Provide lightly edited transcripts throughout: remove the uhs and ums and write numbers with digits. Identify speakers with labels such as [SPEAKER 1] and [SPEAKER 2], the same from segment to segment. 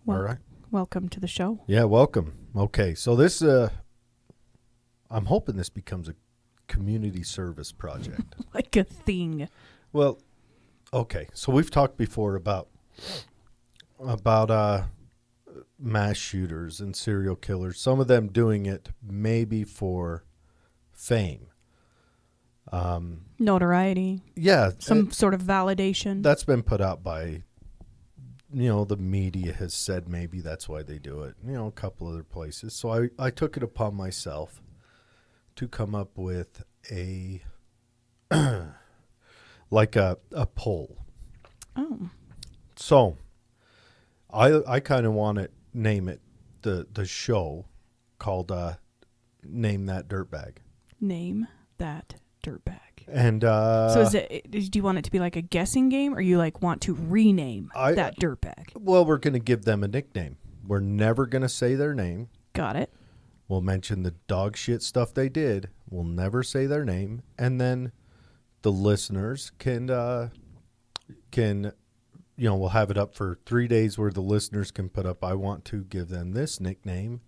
[SPEAKER 1] All right.
[SPEAKER 2] Welcome to the show.
[SPEAKER 1] Yeah, welcome. Okay, so this, I'm hoping this becomes a community service project.
[SPEAKER 2] Like a thing.
[SPEAKER 1] Well, okay, so we've talked before about mass shooters and serial killers. Some of them doing it maybe for fame.
[SPEAKER 2] Notoriety.
[SPEAKER 1] Yeah.
[SPEAKER 2] Some sort of validation.
[SPEAKER 1] That's been put out by, the media has said maybe that's why they do it. A couple other places. So I took it upon myself to come up with a like a poll.
[SPEAKER 2] Oh.
[SPEAKER 1] So I kind of want to name it the show called Name That Dirtbag.
[SPEAKER 2] Name That Dirtbag.
[SPEAKER 1] And
[SPEAKER 2] so do you want it to be like a guessing game, or you like want to rename That Dirtbag?
[SPEAKER 1] Well, we're going to give them a nickname. We're never going to say their name.
[SPEAKER 2] Got it.
[SPEAKER 1] We'll mention the dog shit stuff they did. We'll never say their name. And then the listeners can we'll have it up for 3 days where the listeners can put up, I want to give them this nickname.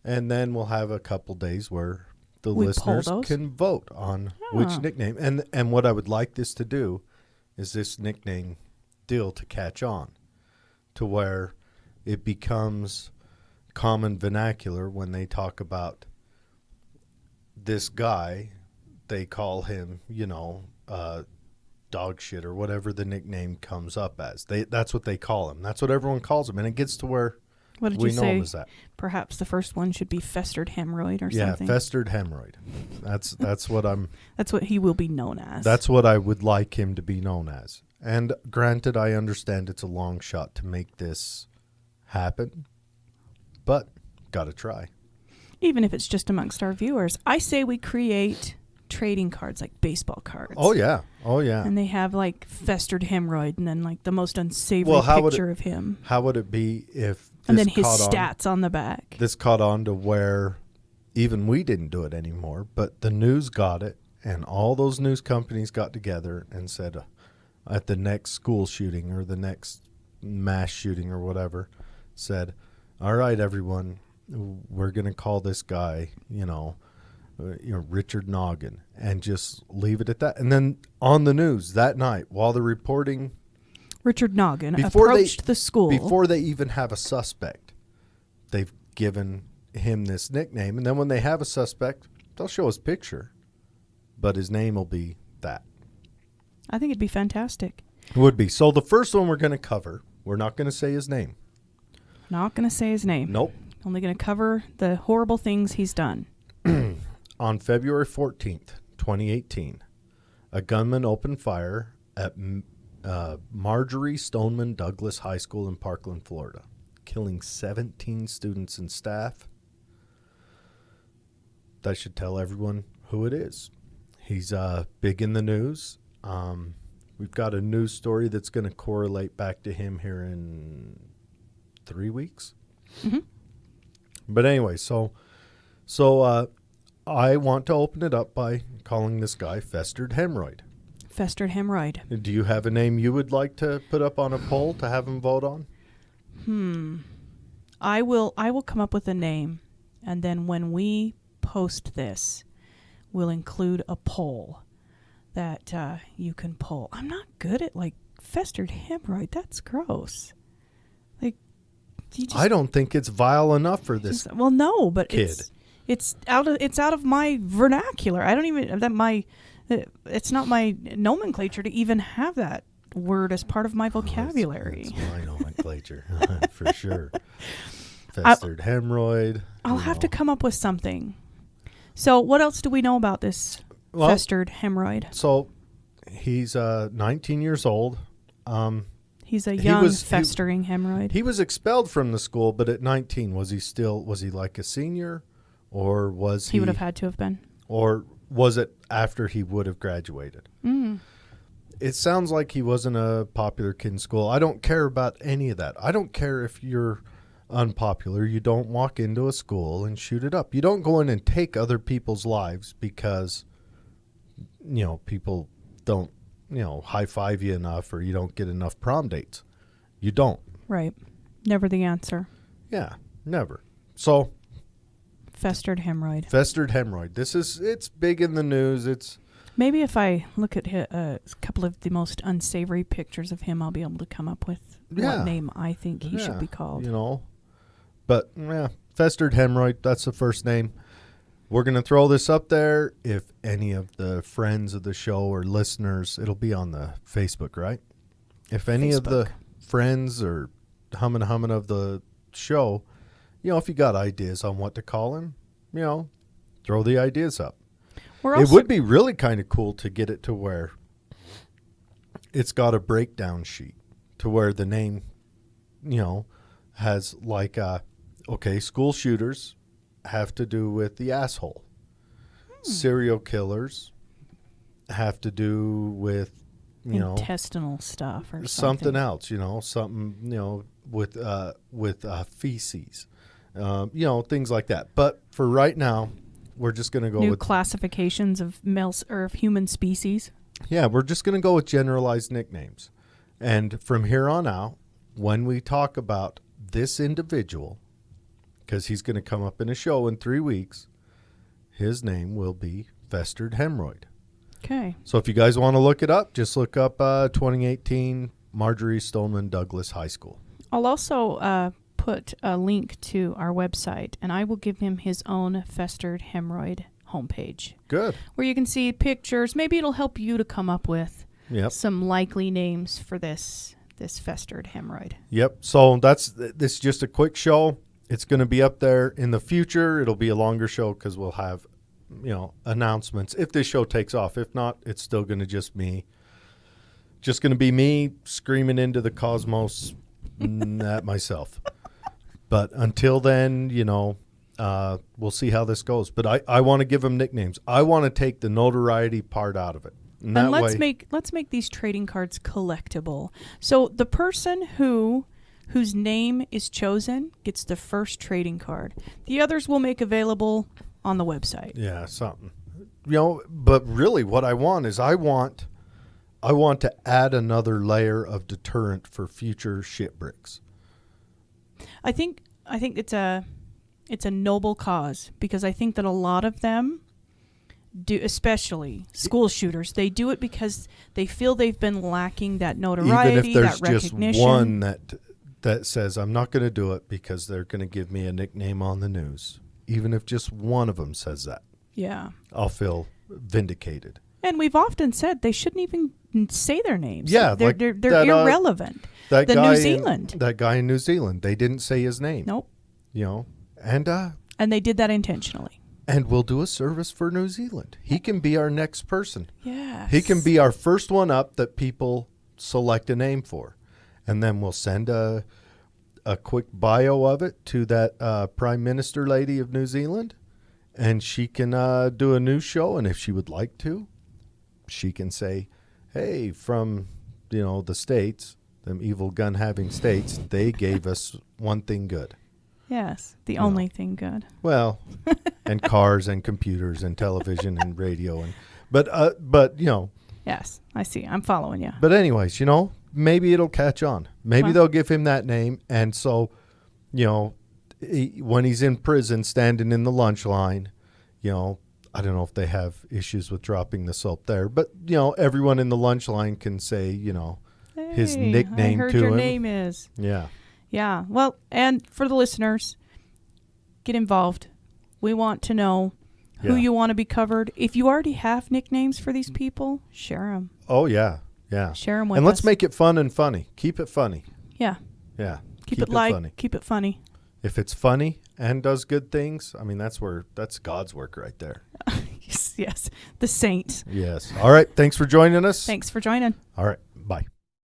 [SPEAKER 1] And then we'll have a couple days where the listeners can vote on which nickname. And what I would like this to do is this nickname deal to catch on to where it becomes common vernacular when they talk about this guy. They call him, dog shit or whatever the nickname comes up as. That's what they call him. That's what everyone calls him. And it gets to where
[SPEAKER 2] what did
[SPEAKER 1] we
[SPEAKER 2] you
[SPEAKER 1] know
[SPEAKER 2] say?
[SPEAKER 1] him as that.
[SPEAKER 2] Perhaps the first one should be Festered Hemorrhoid or something.
[SPEAKER 1] Yeah, Festered Hemorrhoid. That's what I'm.
[SPEAKER 2] That's what he will be known as.
[SPEAKER 1] That's what I would like him to be known as. And granted, I understand it's a long shot to make this happen, but gotta try.
[SPEAKER 2] Even if it's just amongst our viewers, I say we create trading cards, like baseball cards.
[SPEAKER 1] Oh yeah.
[SPEAKER 2] And they have like Festered Hemorrhoid, and then like the most unsavory picture of him.
[SPEAKER 1] How would it be if?
[SPEAKER 2] And then his stats on the back.
[SPEAKER 1] This caught on to where even we didn't do it anymore, but the news got it, and all those news companies got together and said, at the next school shooting or the next mass shooting or whatever, said, all right, everyone, we're going to call this guy, Richard Noggin, and just leave it at that. And then on the news that night, while they're reporting,
[SPEAKER 2] Richard Noggin approached the school.
[SPEAKER 1] Before they even have a suspect, they've given him this nickname. And then when they have a suspect, they'll show his picture, but his name will be that.
[SPEAKER 2] I think it'd be fantastic.
[SPEAKER 1] It would be. So the first one we're going to cover, we're not going to say his name.
[SPEAKER 2] Not going to say his name.
[SPEAKER 1] Nope.
[SPEAKER 2] Only going to cover the horrible things he's done.
[SPEAKER 1] On February 14th, 2018, a gunman opened fire at Marjorie Stoneman Douglas High School in Parkland, Florida, killing 17 students and staff. That should tell everyone who it is. He's big in the news. We've got a news story that's going to correlate back to him here in 3 weeks.
[SPEAKER 2] Mm-hmm.
[SPEAKER 1] But anyway, so I want to open it up by calling this guy Festered Hemorrhoid.
[SPEAKER 2] Festered Hemorrhoid.
[SPEAKER 1] Do you have a name you would like to put up on a poll to have him vote on?
[SPEAKER 2] I will come up with a name, and then when we post this, we'll include a poll that you can poll. I'm not good at Festered Hemorrhoid. That's gross.
[SPEAKER 1] I don't think it's vile enough for this.
[SPEAKER 2] Well, no, but
[SPEAKER 1] kid.
[SPEAKER 2] It's out of my vernacular. I don't even it's not my nomenclature to even have that word as part of my vocabulary.
[SPEAKER 1] That's my nomenclature for sure. Festered Hemorrhoid.
[SPEAKER 2] I'll have to come up with something. So, what else do we know about this Festered Hemorrhoid?
[SPEAKER 1] So, he's 19 years old.
[SPEAKER 2] He's a young festering hemorrhoid.
[SPEAKER 1] He was expelled from the school, but at 19, was he like a senior, or was he?
[SPEAKER 2] He would have had to have been.
[SPEAKER 1] Or was it after he would have graduated? It sounds like he wasn't a popular kid in school. I don't care about any of that. I don't care if you're unpopular. You don't walk into a school and shoot it up. You don't go in and take other people's lives because, people don't, high-five you enough, or you don't get enough prom dates. You don't.
[SPEAKER 2] Right. Never the answer.
[SPEAKER 1] Yeah, never. So,
[SPEAKER 2] Festered hemorrhoid.
[SPEAKER 1] Festered hemorrhoid. It's big in the news.
[SPEAKER 2] Maybe if I look at a couple of the most unsavory pictures of him, I'll be able to come up with what name I think he should be called.
[SPEAKER 1] But festered hemorrhoid, that's the first name. We're going to throw this up there. If any of the friends of the show or listeners, it'll be on the Facebook, right? If any of the friends or humming of the show, if you got ideas on what to call him, throw the ideas up. It would be really kind of cool to get it to where it's got a breakdown sheet to where the name, has like, school shooters have to do with the asshole. Serial killers have to do with,
[SPEAKER 2] intestinal stuff or
[SPEAKER 1] something else, something, with feces, things like that. But for right now, we're just going to go with
[SPEAKER 2] classifications of males or of human species.
[SPEAKER 1] Yeah, we're just going to go with generalized nicknames. And from here on out, when we talk about this individual, because he's going to come up in a show in 3 weeks, his name will be Festered Hemorrhoid.
[SPEAKER 2] Okay.
[SPEAKER 1] So if you guys want to look it up, just look up 2018 Marjorie Stoneman Douglas High School.
[SPEAKER 2] I'll also put a link to our website, and I will give him his own Festered Hemorrhoid homepage.
[SPEAKER 1] Good.
[SPEAKER 2] Where you can see pictures. Maybe it'll help you to come up with some likely names for this festered hemorrhoid.
[SPEAKER 1] Yep. So this is just a quick show. It's going to be up there in the future. It'll be a longer show because we'll have, announcements if this show takes off. If not, it's still going to just going to be me screaming into the cosmos at myself. But until then, we'll see how this goes. But I want to give them nicknames. I want to take the notoriety part out of it.
[SPEAKER 2] And let's make these trading cards collectible. So the person whose name is chosen gets the first trading card. The others will make available on the website.
[SPEAKER 1] Yeah, something. But really what I want is I want to add another layer of deterrent for future shit bricks.
[SPEAKER 2] I think it's a noble cause, because I think that a lot of them do, especially school shooters, they do it because they feel they've been lacking that notoriety,
[SPEAKER 1] even if
[SPEAKER 2] that recognition.
[SPEAKER 1] Just one that says I'm not going to do it because they're going to give me a nickname on the news. Even if just one of them says that, I'll feel vindicated.
[SPEAKER 2] And we've often said they shouldn't even say their names.
[SPEAKER 1] Yeah,
[SPEAKER 2] they're irrelevant.
[SPEAKER 1] That guy in New Zealand, they didn't say his name.
[SPEAKER 2] Nope.
[SPEAKER 1] And
[SPEAKER 2] they did that intentionally.
[SPEAKER 1] And we'll do a service for New Zealand. He can be our next person.
[SPEAKER 2] Yes.
[SPEAKER 1] He can be our first one up that people select a name for. And then we'll send a quick bio of it to that Prime Minister lady of New Zealand. And she can do a news show. And if she would like to, she can say, hey, from, the States, them evil gun-having states, they gave us one thing good.
[SPEAKER 2] Yes, the only thing good.
[SPEAKER 1] Well, and cars and computers and television and radio but
[SPEAKER 2] Yes, I see. I'm following you.
[SPEAKER 1] But anyways, maybe it'll catch on. Maybe they'll give him that name, and so, when he's in prison, standing in the lunch line, I don't know if they have issues with dropping the soap there, but everyone in the lunch line can say,
[SPEAKER 2] hey,
[SPEAKER 1] his nickname
[SPEAKER 2] I heard
[SPEAKER 1] to
[SPEAKER 2] your
[SPEAKER 1] him.
[SPEAKER 2] Name is.
[SPEAKER 1] Yeah.
[SPEAKER 2] Yeah. Well, and for the listeners, get involved. We want to know who you want to be covered. If you already have nicknames for these people, share them.
[SPEAKER 1] Oh, yeah. Yeah.
[SPEAKER 2] Share them with us.
[SPEAKER 1] And let's make it fun and funny. Keep it funny.
[SPEAKER 2] Yeah.
[SPEAKER 1] Yeah.
[SPEAKER 2] Keep it light. Funny. Keep it funny.
[SPEAKER 1] If it's funny and does good things, I mean, that's God's work right there.
[SPEAKER 2] Yes. The saint.
[SPEAKER 1] Yes. All right. Thanks for joining us.
[SPEAKER 2] Thanks for joining.
[SPEAKER 1] All right. Bye.